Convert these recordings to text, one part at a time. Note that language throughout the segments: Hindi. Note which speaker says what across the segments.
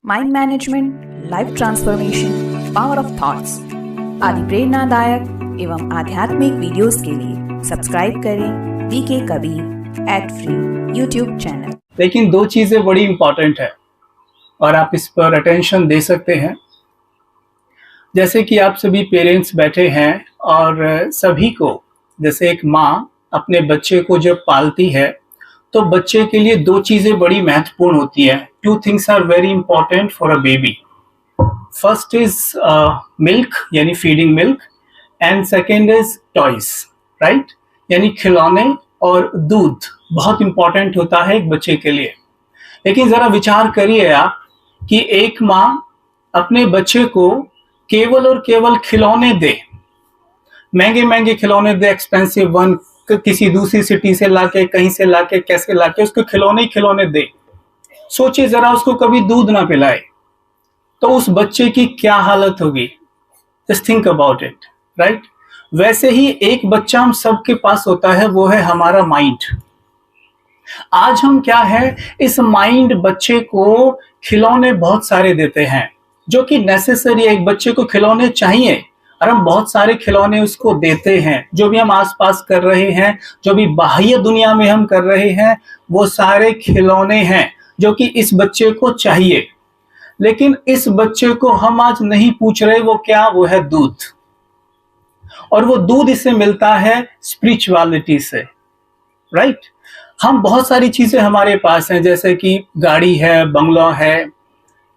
Speaker 1: Mind management, life transformation, power of thoughts आदि प्रेरणादायक एवं आध्यात्मिक वीडियोस के लिए सब्सक्राइब करें VK Kabir @free YouTube channel.
Speaker 2: लेकिन दो चीजें बड़ी इंपॉर्टेंट है और आप इस पर अटेंशन दे सकते हैं। जैसे कि आप सभी पेरेंट्स बैठे हैं और सभी को, जैसे एक माँ अपने बच्चे को जब पालती है तो बच्चे के लिए दो चीजें बड़ी महत्वपूर्ण होती है। Two things are very important for a baby. First is milk यानी feeding milk, and second is toys, right, यानी खिलौने और दूध बहुत इंपॉर्टेंट होता है एक बच्चे के लिए। लेकिन जरा विचार करिए आप कि एक माँ अपने बच्चे को केवल और केवल खिलौने दे, महंगे महंगे खिलौने दे, एक्सपेंसिव वन, किसी दूसरी सिटी से लाके, कहीं से लाके, कैसे लाके उसको खिलौने ही खिलौने दे। सोचिए जरा, उसको कभी दूध ना पिलाए तो उस बच्चे की क्या हालत होगी। Just think about it, right. वैसे ही एक बच्चा हम सबके पास होता है, वो है हमारा माइंड। आज हम क्या है, इस माइंड बच्चे को खिलौने बहुत सारे देते हैं जो कि नेसेसरी है। एक बच्चे को खिलौने चाहिए और हम बहुत सारे खिलौने उसको देते हैं। जो भी हम आसपास कर रहे हैं, जो भी बाह्य दुनिया में हम कर रहे हैं, वो सारे खिलौने हैं जो कि इस बच्चे को चाहिए। लेकिन इस बच्चे को हम आज नहीं पूछ रहे वो क्या, वो है दूध। और वो दूध इससे मिलता है स्पिरिचुअलिटी से, राइट। हम बहुत सारी चीजें हमारे पास हैं, जैसे कि गाड़ी है, बंगला है,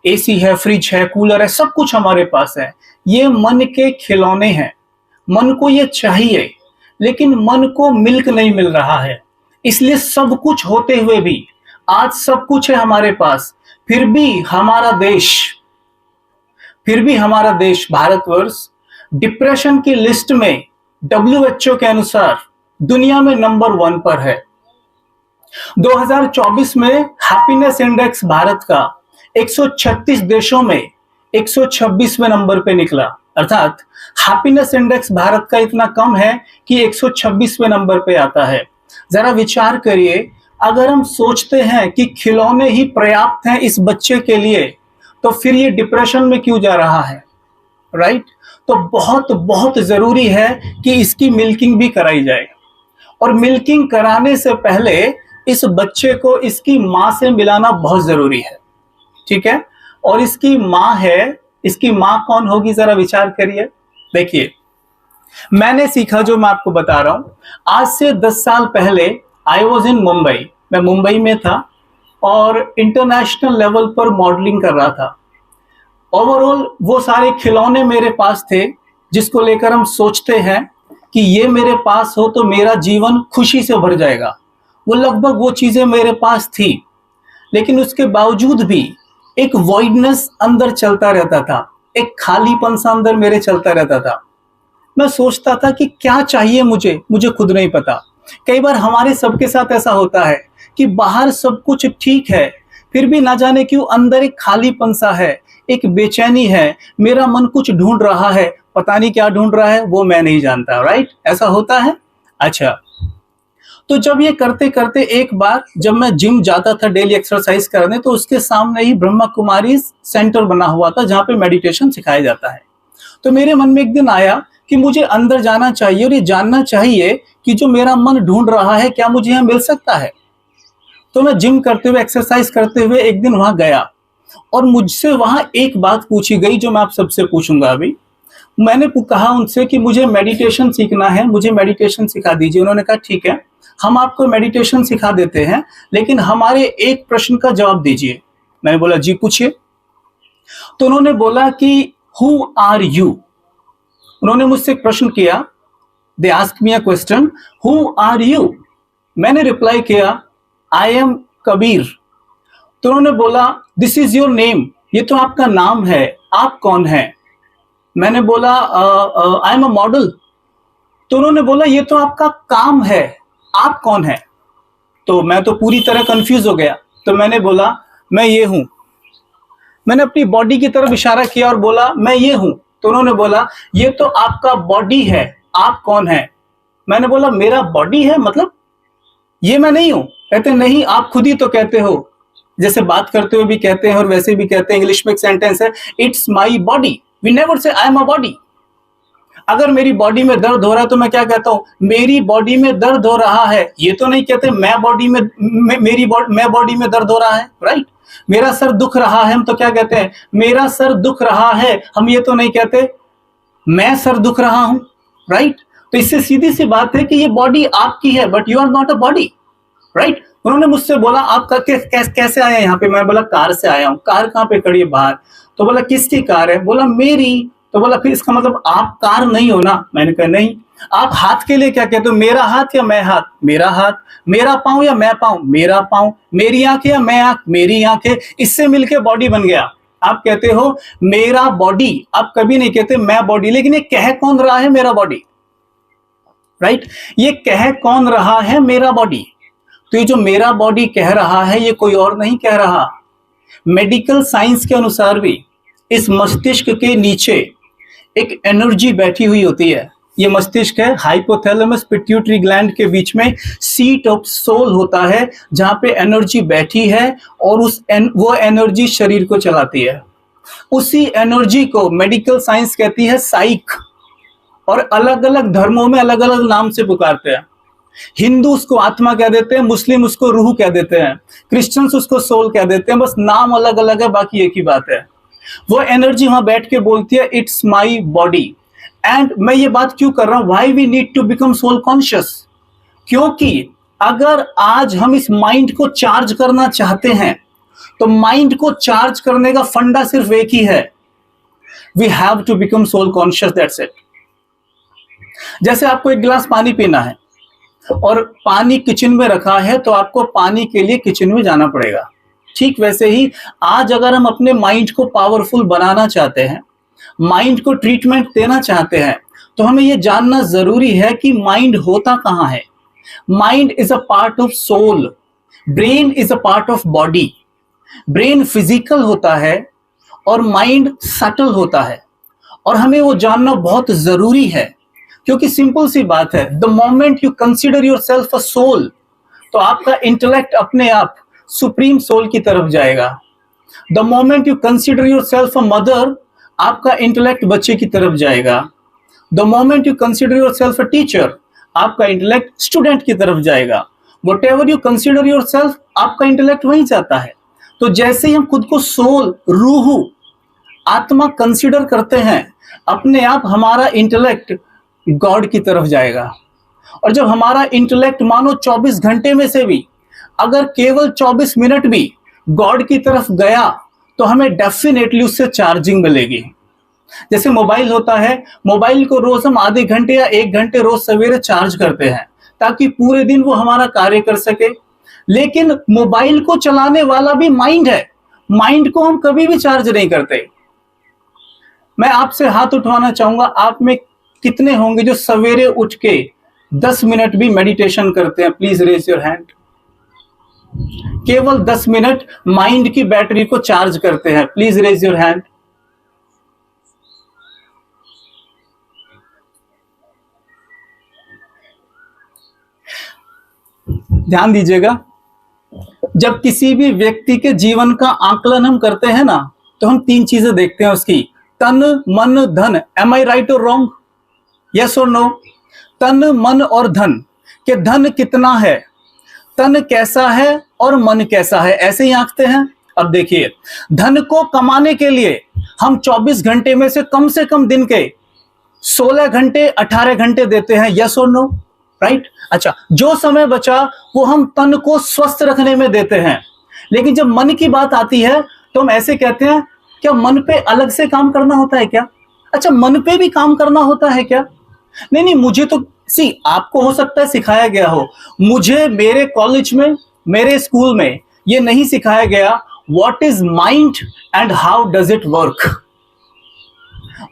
Speaker 2: एसी है, फ्रिज है, कूलर है, सब कुछ हमारे पास है। ये मन के खिलौने हैं। मन को ये चाहिए, लेकिन मन को मिल्क नहीं मिल रहा है। इसलिए सब कुछ होते हुए भी, आज सब कुछ है हमारे पास, फिर भी हमारा देश भारतवर्ष डिप्रेशन की लिस्ट में WHO के अनुसार दुनिया में नंबर 1 पर है। 2024 में हैप्पीनेस इंडेक्स भारत का 136 देशों में 126वें नंबर पे निकला। अर्थात हैप्पीनेस इंडेक्स भारत का इतना कम है कि 126वें नंबर पे आता है। जरा विचार करिए, अगर हम सोचते हैं कि खिलौने ही पर्याप्त हैं इस बच्चे के लिए, तो फिर ये डिप्रेशन में क्यों जा रहा है, राइट। तो बहुत बहुत जरूरी है कि इसकी मिल्किंग भी कराई जाए। और मिल्किंग कराने से पहले इस बच्चे को इसकी माँ से मिलाना बहुत जरूरी है, ठीक है। और इसकी माँ है, इसकी माँ कौन होगी, जरा विचार करिए। देखिए, मैंने सीखा जो मैं आपको बता रहा हूं। आज से 10 साल पहले आई वॉज इन मुंबई, मैं मुंबई में था और इंटरनेशनल लेवल पर मॉडलिंग कर रहा था। ओवरऑल वो सारे खिलौने मेरे पास थे जिसको लेकर हम सोचते हैं कि ये मेरे पास हो तो मेरा जीवन खुशी से भर जाएगा। वो लगभग वो चीजें मेरे पास थी, लेकिन उसके बावजूद भी एक वॉइडनेस अंदर चलता रहता था, एक खालीपन सा अंदर मेरे चलता रहता था। मैं सोचता था कि क्या चाहिए मुझे खुद नहीं पता। कई बार हमारे सबके साथ ऐसा होता है कि बाहर सब कुछ ठीक है, फिर भी ना जाने क्यों अंदर एक खालीपन सा है, एक बेचैनी है। मेरा मन कुछ ढूंढ रहा है, पता नहीं क्या ढूंढ रहा है, वो मैं नहीं जानता, राइट। ऐसा होता है। अच्छा, तो जब ये करते करते एक बार जब मैं जिम जाता था डेली एक्सरसाइज करने, तो उसके सामने ही ब्रह्मा कुमारी सेंटर बना हुआ था जहां पे मेडिटेशन सिखाया जाता है। तो मेरे मन में एक दिन आया कि मुझे अंदर जाना चाहिए और ये जानना चाहिए कि जो मेरा मन ढूंढ रहा है क्या मुझे यहाँ मिल सकता है। तो मैं जिम करते हुए, एक्सरसाइज करते हुए एक दिन वहां गया और मुझसे वहां एक बात पूछी गई जो मैं आप सबसे पूछूंगा अभी। मैंने कहा उनसे कि मुझे मेडिटेशन सीखना है, मुझे मेडिटेशन सिखा दीजिए। उन्होंने कहा ठीक है, हम आपको मेडिटेशन सिखा देते हैं, लेकिन हमारे एक प्रश्न का जवाब दीजिए। मैंने बोला जी पूछिए। तो उन्होंने बोला कि हु आर यू। उन्होंने मुझसे एक प्रश्न किया, they asked me a question, who are you. मैंने रिप्लाई किया, आई एम कबीर। तो उन्होंने बोला दिस इज योर नेम, ये तो आपका नाम है, आप कौन है। मैंने बोला आई एम अ मॉडल। तो उन्होंने बोला ये तो आपका काम है, आप कौन है। तो मैं तो पूरी तरह कंफ्यूज हो गया। तो मैंने बोला मैं ये हूं। मैंने अपनी बॉडी की तरफ इशारा किया और बोला मैं ये हूं। तो उन्होंने बोला ये तो आपका बॉडी है, आप कौन है। मैंने बोला मेरा बॉडी है, मतलब ये मैं नहीं हूं। कहते नहीं, आप खुद ही तो कहते हो। जैसे बात करते हुए भी कहते हैं और वैसे भी कहते हैं, इंग्लिश में एक सेंटेंस है, it's my body, we never say I am a body. अगर मेरी बॉडी में दर्द हो रहा है तो मैं क्या कहता हूं, मेरी बॉडी में दर्द हो रहा है। ये तो नहीं कहते मैं बॉडी में मैं बॉडी में दर्द हो रहा है, राइट। मेरा सर दुख रहा है, हम तो क्या कहते हैं, मेरा सर दुख रहा है। हम ये तो नहीं कहते मैं सर दुख रहा हूं, राइट। तो इससे सीधी सी बात है कि ये बॉडी आपकी है, but you are not a body, right. उन्होंने मुझसे बोला आप कैसे आए यहाँ पे, मैं बोला कार से आया हूँ। कार कहाँ पे खड़ी है, बाहर। तो बोला किसकी कार है, बोला मेरी। तो बोला फिर इसका मतलब आप कार नहीं हो ना। मैंने कहा नहीं। आप हाथ के लिए क्या कहते हो, मेरा हाथ या मैं हाथ, मेरा हाथ। मेरा पाँव या मैं पाँव, मेरा पाँव। मेरी आंखें या मैं आंख, मेरी आंखें। इससे मिलके बॉडी बन गया। आप कहते हो मेरा बॉडी, आप कभी नहीं कहते मैं बॉडी। लेकिन ये कह कौन रहा है, मेरा बॉडी, राइट। ये कह कौन रहा है, मेरा बॉडी। तो ये जो मेरा बॉडी कह रहा है, ये कोई और नहीं कह रहा। मेडिकल साइंस के अनुसार भी इस मस्तिष्क के नीचे एक एनर्जी बैठी हुई होती है। ये मस्तिष्क है, हाइपोथैलेमस पिट्यूटरी ग्लैंड के बीच में सीट ऑफ सोल होता है, जहां पे एनर्जी बैठी है और वो एनर्जी शरीर को चलाती है। उसी एनर्जी को मेडिकल साइंस कहती है साइक, और अलग अलग धर्मों में अलग अलग नाम से पुकारते हैं। हिंदू उसको आत्मा कह देते हैं, मुस्लिम उसको रूह कह देते हैं, क्रिश्चियंस उसको सोल कह देते हैं। बस नाम अलग अलग है, बाकी एक ही बात है। वो एनर्जी वहां बैठ के बोलती है इट्स माई बॉडी। एंड मैं ये बात क्यों कर रहा हूं, why we need to become soul conscious. क्योंकि अगर आज हम इस माइंड को चार्ज करना चाहते हैं, तो माइंड को चार्ज करने का फंडा सिर्फ एक ही है, we have to become soul conscious, that's it. जैसे आपको एक गिलास पानी पीना है और पानी किचन में रखा है, तो आपको पानी के लिए किचन में जाना पड़ेगा। ठीक वैसे ही आज अगर हम अपने माइंड को पावरफुल बनाना चाहते हैं, माइंड को ट्रीटमेंट देना चाहते हैं, तो हमें यह जानना जरूरी है कि माइंड होता कहां है। Mind is a part of soul, brain is a part of body. Brain physical होता है और माइंड सटल होता है, और हमें वो जानना बहुत जरूरी है। क्योंकि सिंपल सी बात है, the moment you consider yourself a soul, तो आपका इंटेलेक्ट अपने आप सुप्रीम सोल की तरफ जाएगा। The moment you consider yourself a mother, आपका इंटेलेक्ट बच्चे की तरफ जाएगा। The moment you consider yourself a teacher, आपका इंटेलेक्ट स्टूडेंट की तरफ जाएगा। What ever you consider your self, आपका इंटेलेक्ट वहीं जाता है। तो जैसे ही हम खुद को सोल, रूह, आत्मा कंसिडर करते हैं, अपने आप हमारा इंटेलेक्ट गॉड की तरफ जाएगा। और जब हमारा इंटेलेक्ट मानो 24 घंटे में से भी अगर केवल 24 मिनट भी गॉड की तरफ गया, तो हमें डेफिनेटली उससे चार्जिंग मिलेगी। जैसे मोबाइल होता है, मोबाइल को रोज हम आधे घंटे या 1 घंटे रोज सवेरे चार्ज करते हैं, ताकि पूरे दिन वो हमारा कार्य कर सके। लेकिन मोबाइल को चलाने वाला भी माइंड है, माइंड को हम कभी भी चार्ज नहीं करते। मैं आपसे हाथ उठवाना चाहूंगा, आप में कितने होंगे जो सवेरे उठ के 10 मिनट भी मेडिटेशन करते हैं? Please raise your hand. केवल 10 मिनट माइंड की बैटरी को चार्ज करते हैं, प्लीज रेज योर हैंड। ध्यान दीजिएगा, जब किसी भी व्यक्ति के जीवन का आकलन हम करते हैं ना, तो हम 3 चीजें देखते हैं उसकी, तन, मन, धन। एम आई राइट और रॉन्ग, यस और नो? तन, मन और धन, कि धन कितना है, तन कैसा है और मन कैसा है, ऐसे ही आंकते हैं। अब देखिए, धन को कमाने के लिए हम 24 घंटे में से कम दिन के 16 घंटे 18 घंटे देते हैं, यस और नो? राइट। अच्छा, जो समय बचा वो हम तन को स्वस्थ रखने में देते हैं। लेकिन जब मन की बात आती है, तो हम ऐसे कहते हैं, क्या मन पे अलग से काम करना होता है क्या? अच्छा, मन पे भी काम करना होता है क्या? नहीं, मुझे तो आपको हो सकता है सिखाया गया हो, मुझे मेरे कॉलेज में, मेरे स्कूल में ये नहीं सिखाया गया what is mind and how does it work.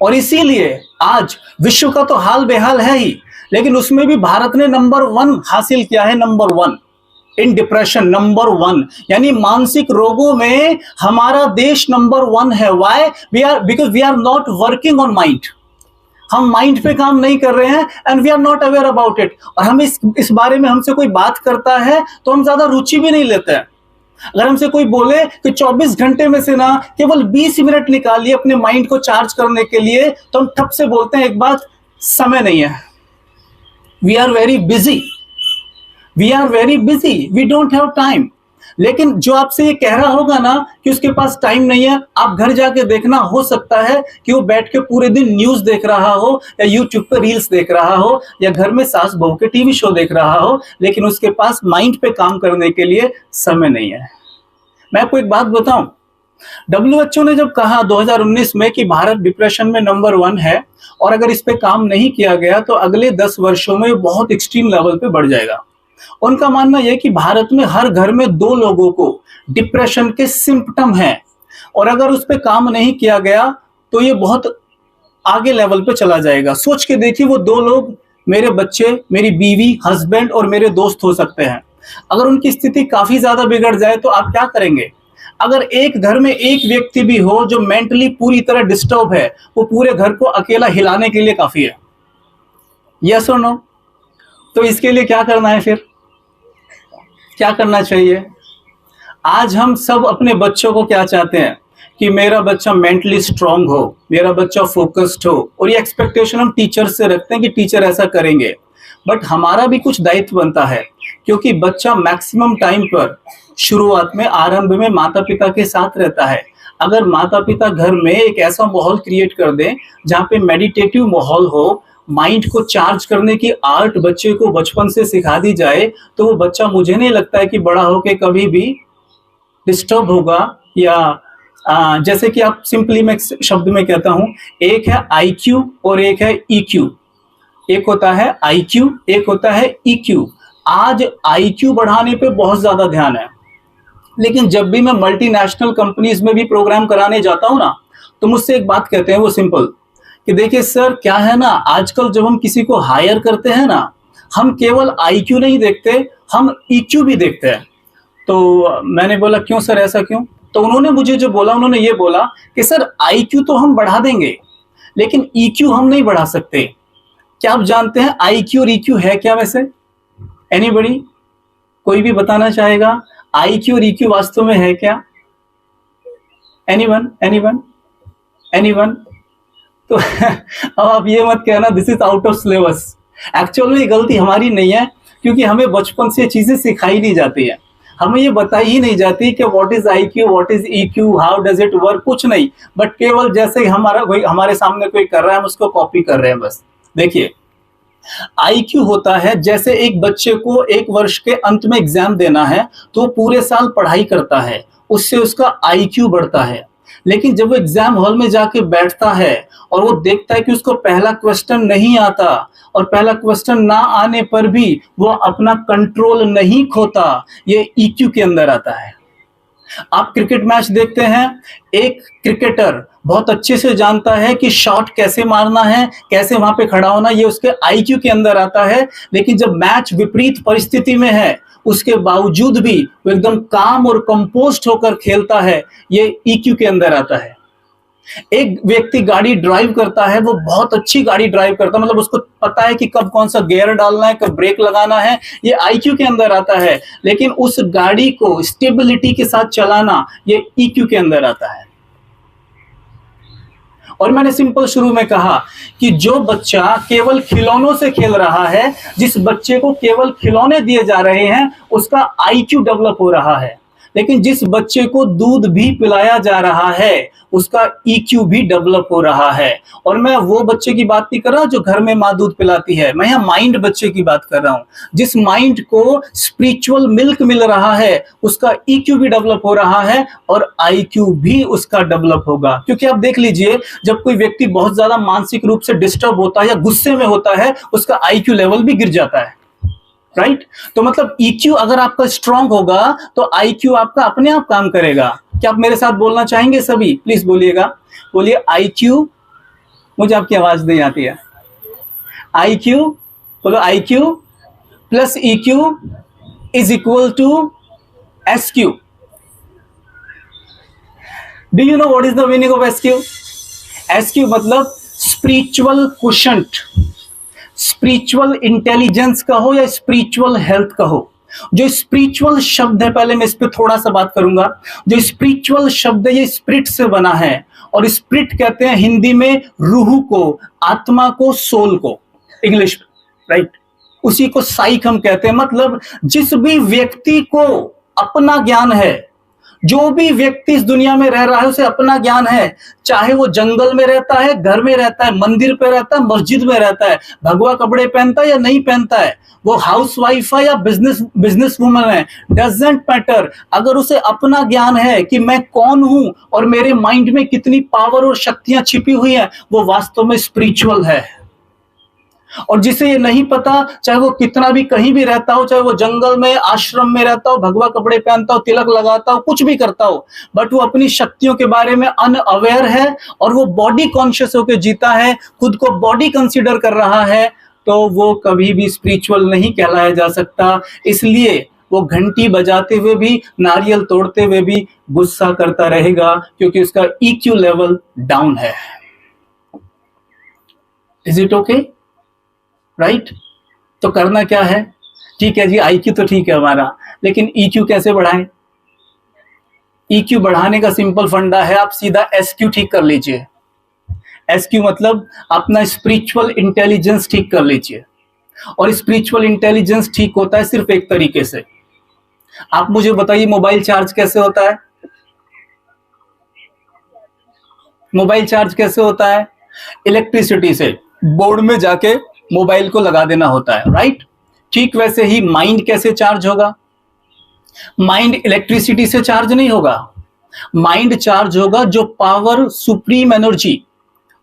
Speaker 2: और इसीलिए आज विश्व का तो हाल बेहाल है ही, लेकिन उसमें भी भारत ने नंबर 1 हासिल किया है, नंबर 1 इन डिप्रेशन, नंबर 1, यानी मानसिक रोगों में हमारा देश नंबर 1 है। Why? Because we are not working on mind. हम माइंड पे काम नहीं कर रहे हैं, and we are not aware about it. और हम इस बारे में हमसे कोई बात करता है तो हम ज्यादा रुचि भी नहीं लेते हैं। अगर हमसे कोई बोले कि 24 घंटे में से ना केवल 20 मिनट निकालिए अपने माइंड को चार्ज करने के लिए, तो हम ठप से बोलते हैं एक बात, समय नहीं है, we are very busy, we don't have time. लेकिन जो आपसे ये कह रहा होगा ना कि उसके पास टाइम नहीं है, आप घर जाके देखना, हो सकता है कि वो बैठ के पूरे दिन न्यूज देख रहा हो या यूट्यूब पे रील्स देख रहा हो या घर में सास बहू के टीवी शो देख रहा हो, लेकिन उसके पास माइंड पे काम करने के लिए समय नहीं है। मैं आपको एक बात बताऊं, WHO ने जब कहा 2019 में कि भारत डिप्रेशन में नंबर 1 है और अगर इस पे काम नहीं किया गया तो अगले 10 वर्षों में बहुत एक्सट्रीम लेवल पे बढ़ जाएगा। उनका मानना यह कि भारत में हर घर में 2 लोगों को डिप्रेशन के सिम्पटम हैं और अगर उस पे काम नहीं किया गया तो ये बहुत आगे लेवल पे चला जाएगा। सोच के देखिए, वो 2 लोग मेरे बच्चे, मेरी बीवी, हस्बैंड और मेरे दोस्त हो सकते हैं। अगर उनकी स्थिति काफी ज्यादा बिगड़ जाए तो आप क्या करेंगे? अगर एक घर में एक व्यक्ति भी हो जो मेंटली पूरी तरह डिस्टर्ब है, वो पूरे घर को अकेला हिलाने के लिए काफी है। यस और नो? तो इसके लिए क्या करना है फिर? क्या करना चाहिए? आज हम सब अपने बच्चों को क्या चाहते हैं कि मेरा बच्चा मेंटली स्ट्रांग हो, मेरा बच्चा फोकस्ड हो, और ये एक्सपेक्टेशन हम टीचर से रखते हैं कि टीचर ऐसा करेंगे। बट हमारा भी कुछ दायित्व बनता है, क्योंकि बच्चा मैक्सिमम टाइम पर शुरुआत में, आरंभ में माता पिता के साथ रहता है। अगर माता पिता घर में एक ऐसा माहौल क्रिएट कर दें जहाँ पे मेडिटेटिव माहौल हो, माइंड को चार्ज करने की आर्ट बच्चे को बचपन से सिखा दी जाए, तो वो बच्चा, मुझे नहीं लगता है कि बड़ा होके कभी भी डिस्टर्ब होगा। या जैसे कि आप सिंपली, मैं शब्द में कहता हूं, एक है IQ और एक है EQ। एक होता है IQ, एक होता है EQ। आज IQ बढ़ाने पे बहुत ज्यादा ध्यान है, लेकिन जब भी मैं मल्टीनेशनल कंपनीज में भी प्रोग्राम कराने जाता हूं ना, तो मुझसे एक बात कहते हैं वो सिंपल, कि देखिए सर, क्या है ना, आजकल जब हम किसी को हायर करते हैं ना, हम केवल IQ नहीं देखते, हम EQ भी देखते हैं। तो मैंने बोला क्यों सर, ऐसा क्यों? तो उन्होंने मुझे जो बोला, उन्होंने ये बोला कि सर IQ तो हम बढ़ा देंगे, लेकिन EQ हम नहीं बढ़ा सकते। क्या आप जानते हैं IQ और EQ है क्या वैसे? एनीबडी? कोई भी बताना चाहेगा IQ और EQ वास्तव में है क्या? एनीवन? एनीवन? एनीवन? तो अब आप ये मत कहना this is out of syllabus. Actual में ये गलती हमारी नहीं है, क्योंकि हमें बचपन से चीजें सिखाई नहीं जाती है, हमें ये बताई ही नहीं जाती कि what is IQ, what is EQ, how does it work, कुछ नहीं। बट केवल जैसे हमारे सामने कोई कर रहा है, हम उसको कॉपी कर रहे हैं बस। देखिए, IQ होता है, जैसे एक बच्चे को 1 वर्ष के अंत में एग्जाम देना है तो पूरे साल पढ़ाई करता है, उससे उसका IQ बढ़ता है। लेकिन जब वो एग्जाम हॉल में जाके बैठता है और वो देखता है कि उसको पहला क्वेश्चन नहीं आता, और पहला क्वेश्चन ना आने पर भी वो अपना कंट्रोल नहीं खोता, ये EQ के अंदर आता है। आप क्रिकेट मैच देखते हैं, एक क्रिकेटर बहुत अच्छे से जानता है कि शॉट कैसे मारना है, कैसे वहां पे खड़ा होना, ये उसके IQ के अंदर आता है। लेकिन जब मैच विपरीत परिस्थिति में है, उसके बावजूद भी वो एकदम काम और कंपोस्ट होकर खेलता है, ये EQ के अंदर आता है। एक व्यक्ति गाड़ी ड्राइव करता है, वो बहुत अच्छी गाड़ी ड्राइव करता है, मतलब उसको पता है कि कब कौन सा गियर डालना है, कब ब्रेक लगाना है, ये IQ के अंदर आता है। लेकिन उस गाड़ी को स्टेबिलिटी के साथ चलाना, ये EQ के अंदर आता है। और मैंने सिंपल शुरू में कहा कि जो बच्चा केवल खिलौनों से खेल रहा है, जिस बच्चे को केवल खिलौने दिए जा रहे हैं, उसका IQ डेवलप हो रहा है। लेकिन जिस बच्चे को दूध भी पिलाया जा रहा है, उसका EQ भी डेवलप हो रहा है। और मैं वो बच्चे की बात नहीं कर रहा जो घर में माँ दूध पिलाती है, मैं यहाँ माइंड बच्चे की बात कर रहा हूँ। जिस माइंड को स्पिरिचुअल मिल्क मिल रहा है, उसका EQ भी डेवलप हो रहा है और IQ भी उसका डेवलप होगा। क्योंकि आप देख लीजिए, जब कोई व्यक्ति बहुत ज्यादा मानसिक रूप से डिस्टर्ब होता है या गुस्से में होता है, उसका IQ लेवल भी गिर जाता है, राइट? तो मतलब EQ अगर आपका स्ट्रांग होगा तो IQ आपका अपने आप काम करेगा। क्या आप मेरे साथ बोलना चाहेंगे? सभी प्लीज बोलिएगा, बोलिए IQ। मुझे आपकी आवाज नहीं आती है। IQ बोलो, IQ plus EQ is equal to SQ। Do you know what is the meaning of SQ? SQ मतलब स्पिरिचुअल क्वोशंट, स्पिरिचुअल इंटेलिजेंस कहो या स्पिरिचुअल हेल्थ कहो। जो स्पिरिचुअल शब्द है, पहले मैं इस पे थोड़ा सा बात करूंगा। जो स्पिरिचुअल शब्द है ये स्पिरिट से बना है, और स्पिरिट कहते हैं हिंदी में रूह को, आत्मा को, सोल को, इंग्लिश में, राइट। उसी को साइक हम कहते हैं। मतलब जिस भी व्यक्ति को अपना ज्ञान है, जो भी व्यक्ति इस दुनिया में रह रहा है उसे अपना ज्ञान है, चाहे वो जंगल में रहता है, घर में रहता है, मंदिर पे रहता है, मस्जिद में रहता है, भगवा कपड़े पहनता है या नहीं पहनता है, वो हाउसवाइफ है या बिजनेस वुमन है, डजंट मैटर। अगर उसे अपना ज्ञान है कि मैं कौन हूं और मेरे माइंड में कितनी पावर और शक्तियां छिपी हुई हैं, वो वास्तव में स्पिरिचुअल है। और जिसे ये नहीं पता, चाहे वो कितना भी कहीं भी रहता हो, चाहे वो जंगल में, आश्रम में रहता हो, भगवा कपड़े पहनता हो, तिलक लगाता हो, कुछ भी करता हो, बट वो अपनी शक्तियों के बारे में अनअवेयर है और वो बॉडी कॉन्शियस होकर जीता है, खुद को बॉडी कंसीडर कर रहा है, तो वो कभी भी स्पिरिचुअल नहीं कहलाया जा सकता। इसलिए वो घंटी बजाते हुए भी, नारियल तोड़ते हुए भी गुस्सा करता रहेगा, क्योंकि उसका EQ लेवल डाउन है। Is it okay? राइट? तो करना क्या है? ठीक है जी, IQ तो ठीक है हमारा, लेकिन EQ कैसे बढ़ाएं? EQ बढ़ाने का सिंपल फंडा है, आप सीधा SQ ठीक कर लीजिए। SQ मतलब अपना स्पिरिचुअल इंटेलिजेंस ठीक कर लीजिए। और स्पिरिचुअल इंटेलिजेंस ठीक होता है सिर्फ एक तरीके से। आप मुझे बताइए, मोबाइल चार्ज कैसे होता है? मोबाइल चार्ज कैसे होता है? इलेक्ट्रिसिटी से बोर्ड में जाके मोबाइल को लगा देना होता है, राइट? ठीक वैसे ही माइंड कैसे चार्ज होगा? माइंड इलेक्ट्रिसिटी से चार्ज नहीं होगा। माइंड चार्ज होगा जो power, supreme energy,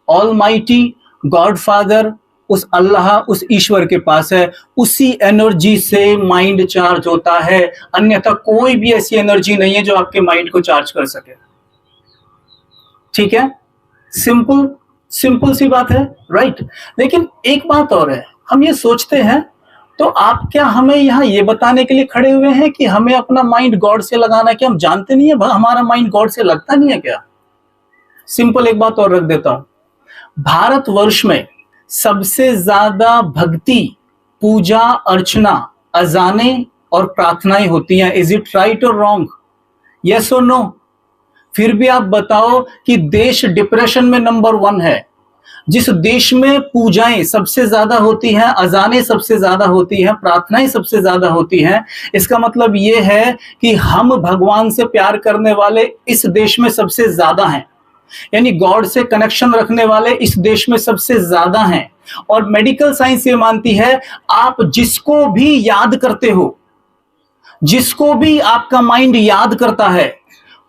Speaker 2: almighty God father, उस अल्लाह, उस ईश्वर के पास है, उसी एनर्जी से माइंड चार्ज होता है। अन्यथा कोई भी ऐसी एनर्जी नहीं है जो आपके माइंड को चार्ज कर सके। ठीक है? सिंपल सी बात है, राइट? लेकिन एक बात और है, हम ये सोचते हैं, तो आप क्या हमें यहां ये बताने के लिए खड़े हुए हैं कि हमें अपना माइंड गॉड से लगाना है? कि हम जानते नहीं है हमारा माइंड गॉड से लगता नहीं है क्या? सिंपल एक बात और रख देता हूं, भारतवर्ष में सबसे ज्यादा भक्ति, पूजा अर्चना, अजाने और प्रार्थनाएं होती हैं। इज इट राइट और रॉन्ग? यस और नो? फिर भी आप बताओ कि देश डिप्रेशन में नंबर 1 है। जिस देश में पूजाएं सबसे ज्यादा होती हैं, अजानें सबसे ज्यादा होती हैं, प्रार्थनाएं सबसे ज्यादा होती हैं, इसका मतलब यह है कि हम भगवान से प्यार करने वाले इस देश में सबसे ज्यादा हैं। यानी गॉड से कनेक्शन रखने वाले इस देश में सबसे ज्यादा हैं। और मेडिकल साइंस ये मानती है, आप जिसको भी याद करते हो, जिसको भी आपका माइंड याद करता है,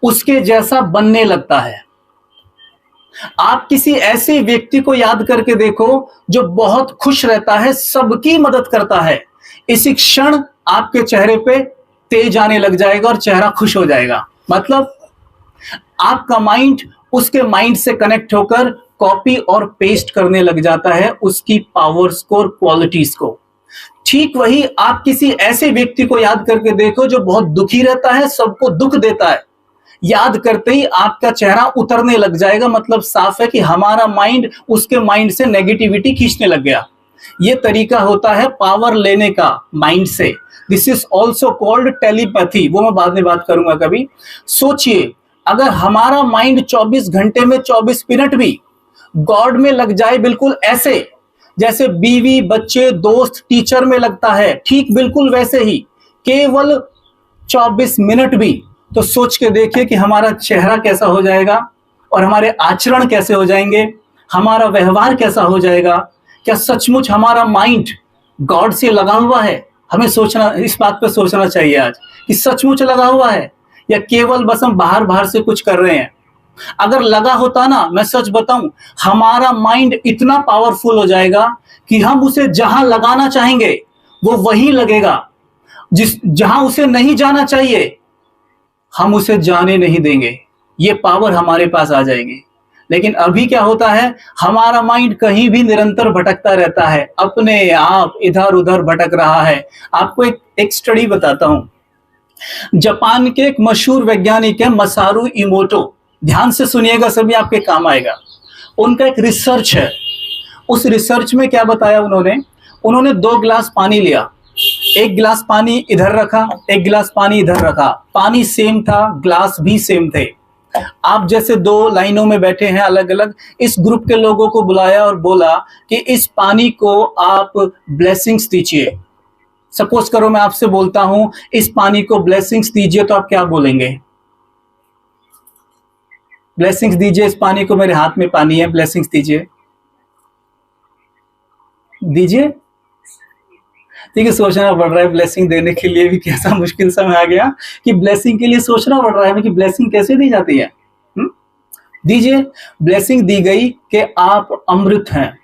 Speaker 2: उसके जैसा बनने लगता है। आप किसी ऐसे व्यक्ति को याद करके देखो जो बहुत खुश रहता है, सबकी मदद करता है, इसी क्षण आपके चेहरे पे तेज आने लग जाएगा और चेहरा खुश हो जाएगा। मतलब आपका माइंड उसके माइंड से कनेक्ट होकर कॉपी और पेस्ट करने लग जाता है उसकी पावर्स को और क्वालिटीज को। ठीक वही आप किसी ऐसे व्यक्ति को याद करके देखो जो बहुत दुखी रहता है, सबको दुख देता है, याद करते ही आपका चेहरा उतरने लग जाएगा। मतलब साफ है कि हमारा माइंड उसके माइंड से नेगेटिविटी खींचने लग गया। यह तरीका होता है पावर लेने का माइंड से। This is also called telepathy, वो मैं बाद में बात करूंगा कभी। सोचिए, अगर हमारा माइंड 24 घंटे में 24 मिनट भी गॉड में लग जाए, बिल्कुल ऐसे जैसे बीवी, बच्चे, दोस्त, टीचर में लगता है, ठीक बिल्कुल वैसे ही, केवल 24 मिनट भी, तो सोच के देखिए कि हमारा चेहरा कैसा हो जाएगा और हमारे आचरण कैसे हो जाएंगे, हमारा व्यवहार कैसा हो जाएगा। क्या सचमुच हमारा माइंड गॉड से लगा हुआ है? हमें सोचना, इस बात पे सोचना चाहिए आज कि सचमुच लगा हुआ है या केवल बस हम बाहर से कुछ कर रहे हैं। अगर लगा होता ना, मैं सच बताऊं, हमारा माइंड इतना पावरफुल हो जाएगा कि हम उसे जहां लगाना चाहेंगे वो वहीं लगेगा, जहां उसे नहीं जाना चाहिए हम उसे जाने नहीं देंगे। ये पावर हमारे पास आ जाएगी। लेकिन अभी क्या होता है, हमारा माइंड कहीं भी निरंतर भटकता रहता है, अपने आप इधर उधर भटक रहा है। आपको एक स्टडी बताता हूं। जापान के एक मशहूर वैज्ञानिक है मसारू इमोटो, ध्यान से सुनिएगा, सभी आपके काम आएगा। उनका एक रिसर्च है। उस रिसर्च में क्या बताया उन्होंने 2 गिलास पानी लिया, एक गिलास पानी इधर रखा, एक गिलास पानी इधर रखा, पानी सेम था, ग्लास भी सेम थे। आप जैसे दो लाइनों में बैठे हैं अलग अलग, इस ग्रुप के लोगों को बुलाया और बोला कि इस पानी को आप ब्लेसिंग्स दीजिए। सपोज करो मैं आपसे बोलता हूं इस पानी को ब्लेसिंग्स दीजिए, तो आप क्या बोलेंगे? ब्लेसिंग्स दीजिए इस पानी को, मेरे हाथ में पानी है, ब्लेसिंग्स दीजिए। दीजिए। ठीक है, सोचना पड़ रहा है ब्लेसिंग देने के लिए भी, कैसा मुश्किल समय आ गया कि ब्लेसिंग के लिए सोचना पड़ रहा है कि ब्लेसिंग कैसे दी जाती है। दीजिए। ब्लेसिंग दी गई कि आप अमृत हैं,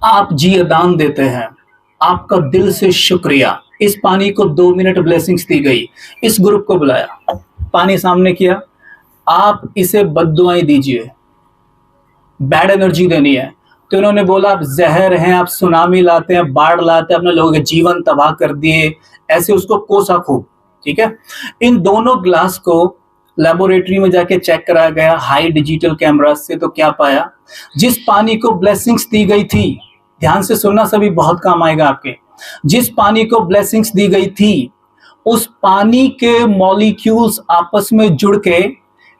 Speaker 2: आप जीवन दान देते हैं, आपका दिल से शुक्रिया। इस पानी को 2 मिनट ब्लेसिंग्स दी गई। इस ग्रुप को बुलाया, पानी सामने किया, आप इसे बद्दुआएं दीजिए, बैड एनर्जी देनी है। तो इन्होंने बोला आप जहर हैं, आप सुनामी लाते हैं, बाढ़ लाते हैं, अपने लोगों के जीवन तबाह कर दिए, ऐसे उसको कोसा खूब। ठीक है, इन दोनों ग्लास को लेबोरेटरी में जाके चेक कराया गया हाई डिजिटल कैमरा से। तो क्या पाया? जिस पानी को ब्लेसिंग्स दी गई थी, ध्यान से सुनना सभी, बहुत काम आएगा आपके। जिस पानी को ब्लेसिंग्स दी गई थी, उस पानी के मॉलिक्यूल्स आपस में जुड़ के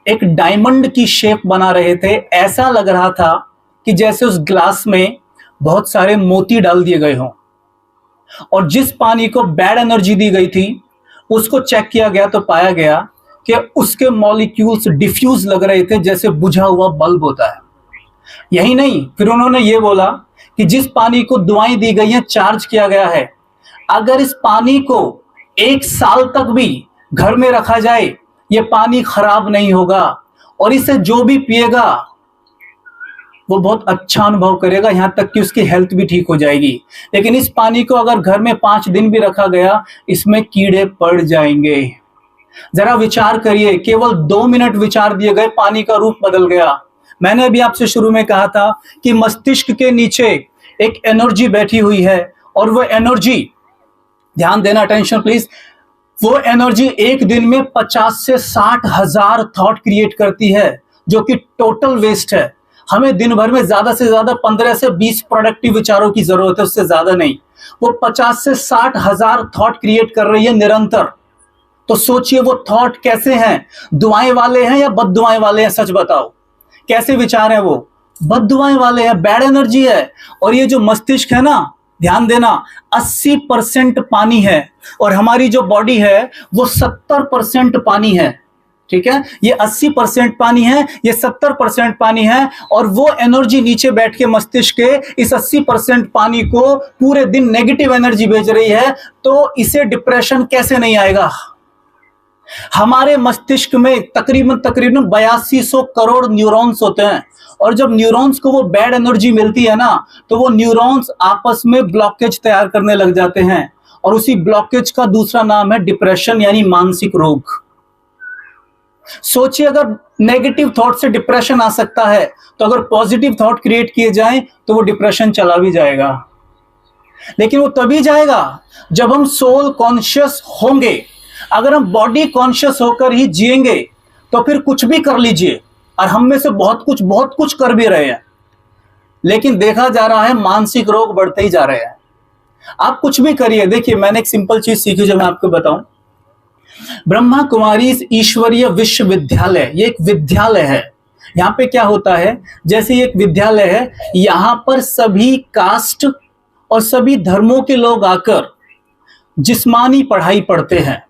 Speaker 2: एक डायमंड की शेप बना रहे थे। ऐसा लग रहा था कि जैसे उस ग्लास में बहुत सारे मोती डाल दिए गए हों। और जिस पानी को बैड एनर्जी दी गई थी, उसको चेक किया गया तो पाया गया कि उसके मॉलिक्यूल्स डिफ्यूज लग रहे थे, जैसे बुझा हुआ बल्ब होता है। यही नहीं, फिर उन्होंने ये बोला कि जिस पानी को दुआएं दी गई हैं, चार्ज किया गया है, अगर इस पानी को 1 साल तक भी घर में रखा जाए, ये पानी खराब नहीं होगा और इसे जो भी पिएगा वो बहुत अच्छा अनुभव करेगा, यहां तक कि उसकी हेल्थ भी ठीक हो जाएगी। लेकिन इस पानी को अगर घर में 5 दिन भी रखा गया, इसमें कीड़े पड़ जाएंगे। जरा विचार करिए, केवल 2 मिनट विचार दिए गए, पानी का रूप बदल गया। मैंने अभी आपसे शुरू में कहा था कि मस्तिष्क के नीचे एक एनर्जी बैठी हुई है, और वो एनर्जी, ध्यान देना, अटेंशन प्लीज, वो एनर्जी एक दिन में 50 से 60 हजार थॉट क्रिएट करती है, जो कि टोटल वेस्ट है। हमें दिन भर में ज्यादा से ज्यादा 15 से 20 प्रोडक्टिव विचारों की जरूरत है, उससे ज्यादा नहीं। वो 50 से 60 हजार थॉट क्रिएट कर रही है निरंतर। तो सोचिए वो थॉट कैसे हैं, दुआएं वाले हैं या बद्दुआएं वाले हैं? सच बताओ, कैसे विचार हैं? वो बद्दुआएं वाले हैं, बैड एनर्जी है। और ये जो मस्तिष्क है ना, ध्यान देना, 80% पानी है, और हमारी जो बॉडी है वो 70% पानी है। ठीक है, ये 80% पानी है, ये 70% पानी है, और वो एनर्जी नीचे बैठ के मस्तिष्क के इस 80% पानी को पूरे दिन नेगेटिव एनर्जी भेज रही है। तो इसे डिप्रेशन कैसे नहीं आएगा? हमारे मस्तिष्क में तकरीबन 8200 करोड़ न्यूरॉन्स होते हैं, और जब न्यूरॉन्स को वो बैड एनर्जी मिलती है ना, तो वो न्यूरॉन्स आपस में ब्लॉकेज तैयार करने लग जाते हैं, और उसी ब्लॉकेज का दूसरा नाम है डिप्रेशन, यानी मानसिक रोग। सोचिए, अगर नेगेटिव थॉट से डिप्रेशन आ सकता है, तो अगर पॉजिटिव थॉट क्रिएट किए जाएं तो वो डिप्रेशन चला भी जाएगा। लेकिन वो तभी जाएगा जब हम सोल कॉन्शियस होंगे। अगर हम बॉडी कॉन्शियस होकर ही जिएंगे तो फिर कुछ भी कर लीजिए, और हम में से बहुत कुछ कर भी रहे हैं, लेकिन देखा जा रहा है मानसिक रोग बढ़ते ही जा रहे हैं। आप कुछ भी करिए। देखिए, मैंने एक सिंपल चीज सीखी जो मैं आपको बताऊं। ब्रह्मा कुमारी ईश्वरीय विश्वविद्यालय, ये एक विद्यालय है। यहां पे क्या होता है, जैसे ये एक विद्यालय है, यहां पर सभी कास्ट और सभी धर्मों के लोग आकर जिस्मानी पढ़ाई पढ़ते हैं।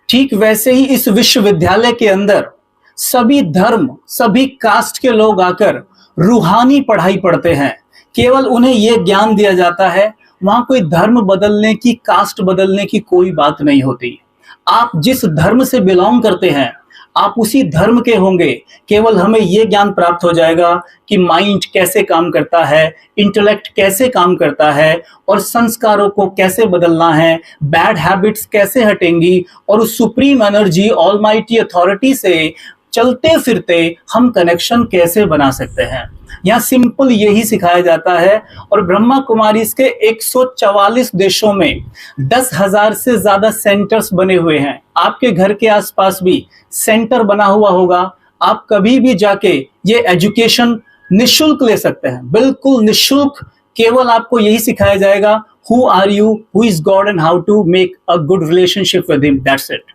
Speaker 2: ठीक वैसे ही इस विश्वविद्यालय के अंदर सभी धर्म, सभी कास्ट के लोग आकर रूहानी पढ़ाई पढ़ते हैं। केवल उन्हें यह ज्ञान दिया जाता है, वहां कोई धर्म बदलने की, कास्ट बदलने की कोई बात नहीं होती। आप जिस धर्म से बिलोंग करते हैं, आप उसी धर्म के होंगे। केवल हमें यह ज्ञान प्राप्त हो जाएगा कि माइंड कैसे काम करता है, इंटेलेक्ट कैसे काम करता है, और संस्कारों को कैसे बदलना है, बैड हैबिट्स कैसे हटेंगी, और उस सुप्रीम एनर्जी, ऑलमाइटी अथॉरिटी से चलते फिरते हम कनेक्शन कैसे बना सकते हैं। यहाँ सिंपल यही सिखाया जाता है। और ब्रह्मा कुमारी के 144 देशों में 10,000 से ज्यादा सेंटर्स बने हुए हैं। आपके घर के आसपास भी सेंटर बना हुआ होगा। आप कभी भी जाके ये एजुकेशन निशुल्क ले सकते हैं, बिल्कुल निशुल्क। केवल आपको यही सिखाया जाएगा, who are you, who is God and how to make a good relationship with him, that's it।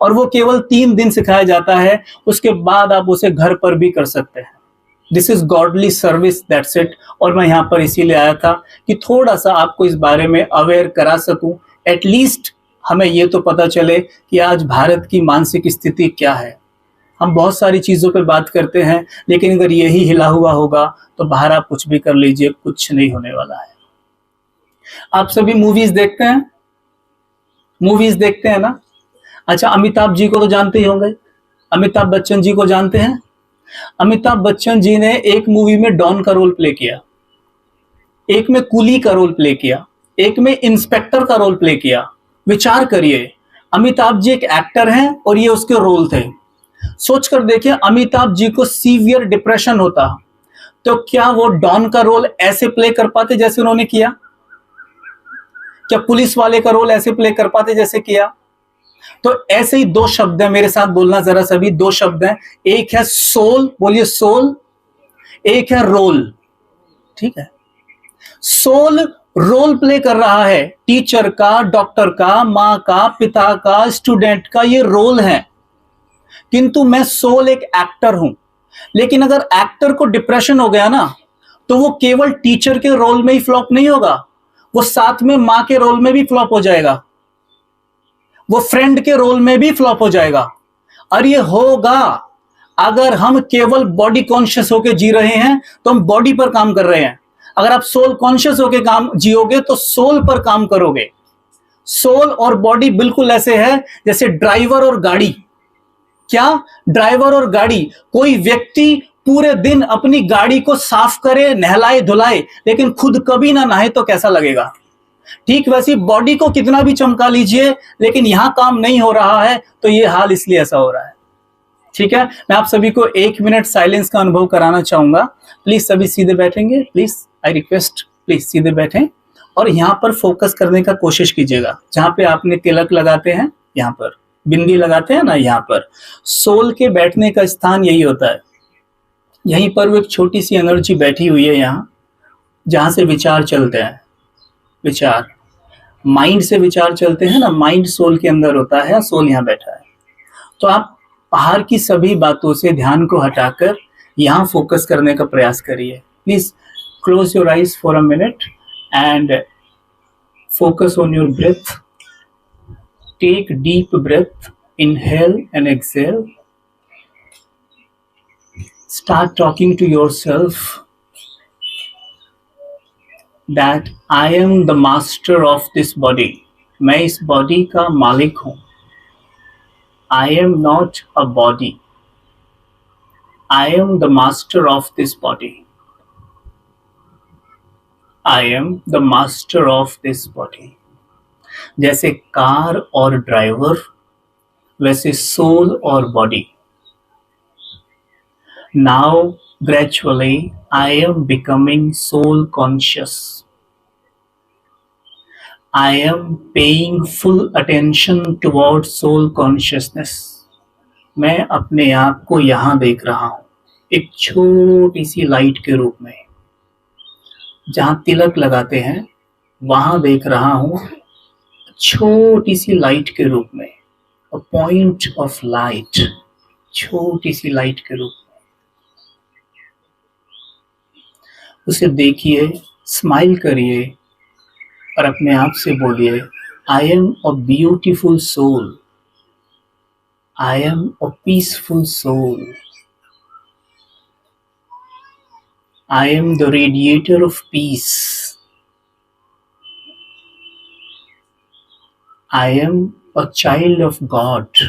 Speaker 2: और वो केवल 3 दिन सिखाया जाता है, उसके बाद आप उसे घर पर भी कर सकते हैं। This is godly service, that's it. और मैं यहाँ पर इसीलिए आया था कि थोड़ा सा आपको इस बारे में अवेयर करा सकूं, एटलीस्ट हमें ये तो पता चले कि आज भारत की मानसिक स्थिति क्या है। हम बहुत सारी चीजों पे बात करते हैं, लेकिन अगर यही हिला हुआ होगा तो बाहर आप कुछ भी कर लीजिए, कुछ नहीं होने वाला है। आप सभी मूवीज देखते हैं, मूवीज देखते हैं ना? अच्छा, अमिताभ जी को तो जानते ही होंगे, अमिताभ बच्चन जी को जानते हैं? अमिताभ बच्चन जी ने एक मूवी में डॉन का रोल प्ले किया, एक में कुली का रोल प्ले किया, एक में इंस्पेक्टर का रोल प्ले किया। विचार करिए, अमिताभ जी एक एक्टर हैं और ये उसके रोल थे। सोचकर देखिए, अमिताभ जी को सीवियर डिप्रेशन होता तो क्या वो डॉन का रोल ऐसे प्ले कर पाते जैसे उन्होंने किया? क्या पुलिस वाले का रोल ऐसे प्ले कर पाते जैसे किया? तो ऐसे ही 2 शब्द हैं, मेरे साथ बोलना जरा सभी, 2 शब्द हैं। एक है सोल, बोलिए सोल, एक है रोल। ठीक है, सोल रोल प्ले कर रहा है, टीचर का, डॉक्टर का, मां का, पिता का, स्टूडेंट का, ये रोल है। किंतु मैं सोल एक एक्टर हूं। लेकिन अगर एक्टर को डिप्रेशन हो गया ना, तो वो केवल टीचर के रोल में ही फ्लॉप नहीं होगा, वो साथ में मां के रोल में भी फ्लॉप हो जाएगा, वो फ्रेंड के रोल में भी फ्लॉप हो जाएगा। और ये होगा अगर हम केवल बॉडी कॉन्शियस होकर जी रहे हैं तो हम बॉडी पर काम कर रहे हैं। अगर आप सोल कॉन्शियस होकर काम जियोगे तो सोल पर काम करोगे। सोल और बॉडी बिल्कुल ऐसे है जैसे ड्राइवर और गाड़ी। क्या? ड्राइवर और गाड़ी। कोई व्यक्ति पूरे दिन अपनी गाड़ी को साफ करे, नहलाए धुलाए, लेकिन खुद कभी ना नहाए तो कैसा लगेगा? ठीक वैसी बॉडी को कितना भी चमका लीजिए, लेकिन यहां काम नहीं हो रहा है तो ये हाल इसलिए ऐसा हो रहा है। ठीक है, मैं आप सभी को 1 मिनट साइलेंस का अनुभव कराना चाहूंगा। प्लीज सभी सीधे बैठेंगे, प्लीज आई रिक्वेस्ट, प्लीज सीधे बैठें और यहां पर फोकस करने का कोशिश कीजिएगा। जहां पे आपने तिलक लगाते हैं, यहां पर बिंदी लगाते हैं ना, यहां पर सोल के बैठने का स्थान यही होता है। यहीं पर वो एक छोटी सी एनर्जी बैठी हुई है यहां, जहां से विचार चलते हैं। विचार माइंड से विचार चलते हैं ना, माइंड सोल के अंदर होता है, सोल यहां बैठा है। तो आप बाहर की सभी बातों से ध्यान को हटाकर यहां फोकस करने का प्रयास करिए। Please close your eyes for a minute and focus on your breath. Take deep breath, inhale and exhale. Start talking to yourself that I am the master of this body। मैं इस बॉडी का मालिक हूं। I am not a body। I am the master of this body। I am the master of this body। जैसे कार और ड्राइवर, वैसे सोल और body. Now gradually I am becoming soul conscious। I am paying full attention towards soul consciousness। मैं अपने आप को यहां देख रहा हूं, एक छोटी सी लाइट के रूप में। जहां तिलक लगाते हैं वहां देख रहा हूं, छोटी सी लाइट के रूप में, अ पॉइंट ऑफ लाइट, छोटी सी लाइट के रूप में। उसे देखिए, स्माइल करिए और अपने आप से बोलिए, I am a beautiful soul. I am a peaceful soul. I am the radiator of peace. I am a child of God.